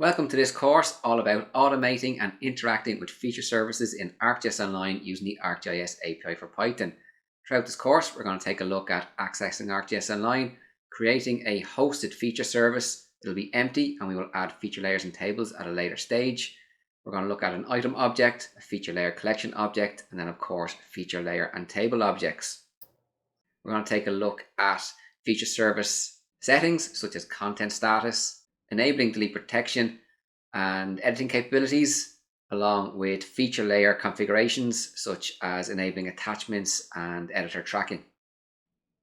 Welcome to this course all about automating and interacting with feature services in ArcGIS Online using the ArcGIS API for Python. Throughout this course, we're going to take a look at accessing ArcGIS Online, creating a hosted feature service. It'll be empty and we will add feature layers and tables at a later stage. We're going to look at an item object, a FeatureLayerCollection object, and then of course feature layer and table objects. We're going to take a look at feature service settings such as content status, enabling delete protection and editing capabilities, along with feature layer configurations such as enabling attachments and editor tracking.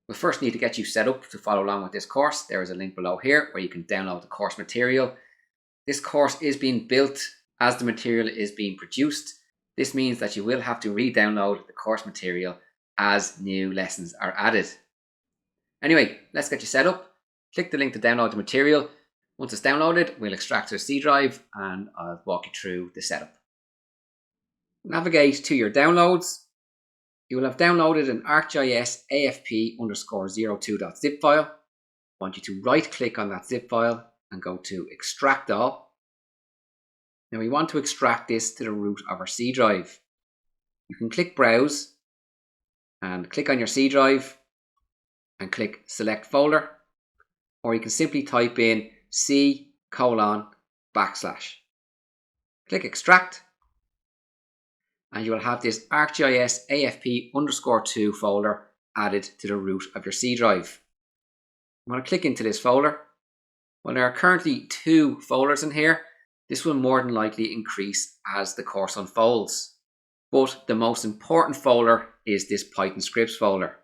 We'll first need to get you set up to follow along with this course. There is a link below here where you can download the course material. This course is being built as the material is being produced. This means that you will have to re-download the course material as new lessons are added. Anyway, let's get you set up. Click the link to download the material. Once it's downloaded, we'll extract to a C drive and I'll walk you through the setup. Navigate to your downloads. You will have downloaded an ArcGIS AFP_02.zip file. I want you to right click on that zip file and go to extract all. Now we want to extract this to the root of our C drive. You can click browse and click on your C drive and click select folder, or you can simply type in C:/. Click extract and you will have this ArcGIS AFP_2 folder added to the root of your C drive. I'm going to click into this folder. Well, there are currently 2 folders in here. This will more than likely increase as the course unfolds. But the most important folder is this Python scripts folder.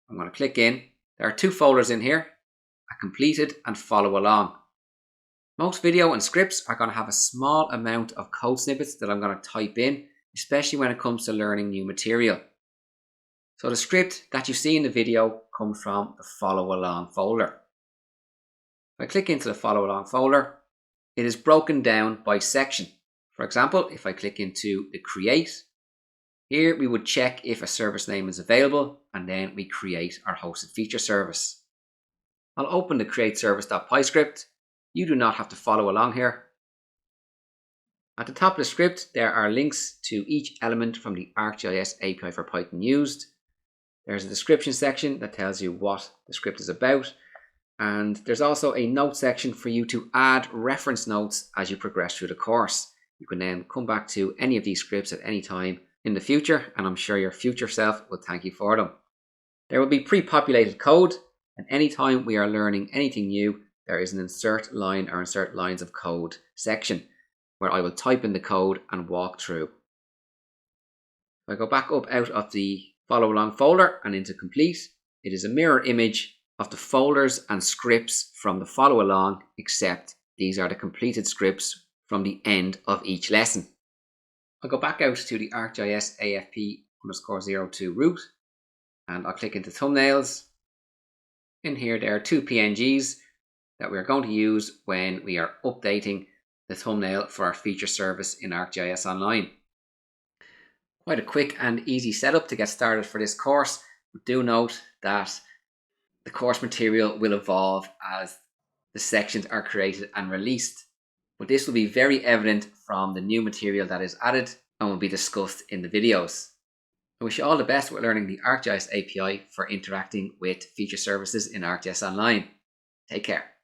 I'm going to click in. There are 2 folders in here, a completed and follow along. Most video and scripts are going to have a small amount of code snippets that I'm going to type in, especially when it comes to learning new material. So the script that you see in the video comes from the follow along folder. If I click into the follow along folder, it is broken down by section. For example, if I click into the create, here we would check if a service name is available and then we create our hosted feature service. I'll open the create service.py script. You do not have to follow along here. At the top of the script, there are links to each element from the ArcGIS API for Python used. There's a description section that tells you what the script is about. And there's also a note section for you to add reference notes as you progress through the course. You can then come back to any of these scripts at any time in the future, and I'm sure your future self will thank you for them. There will be pre-populated code, and anytime we are learning anything new, there is an insert line or insert lines of code section where I will type in the code and walk through. If I go back up out of the follow along folder and into complete, it is a mirror image of the folders and scripts from the follow along, except these are the completed scripts from the end of each lesson. I'll go back out to the ArcGIS AFP_02 root and I'll click into thumbnails. In here there are 2 PNGs that we're going to use when we are updating the thumbnail for our feature service in ArcGIS Online. Quite a quick and easy setup to get started for this course. But do note that the course material will evolve as the sections are created and released. But this will be very evident from the new material that is added and will be discussed in the videos. I wish you all the best with learning the ArcGIS API for interacting with feature services in ArcGIS Online. Take care.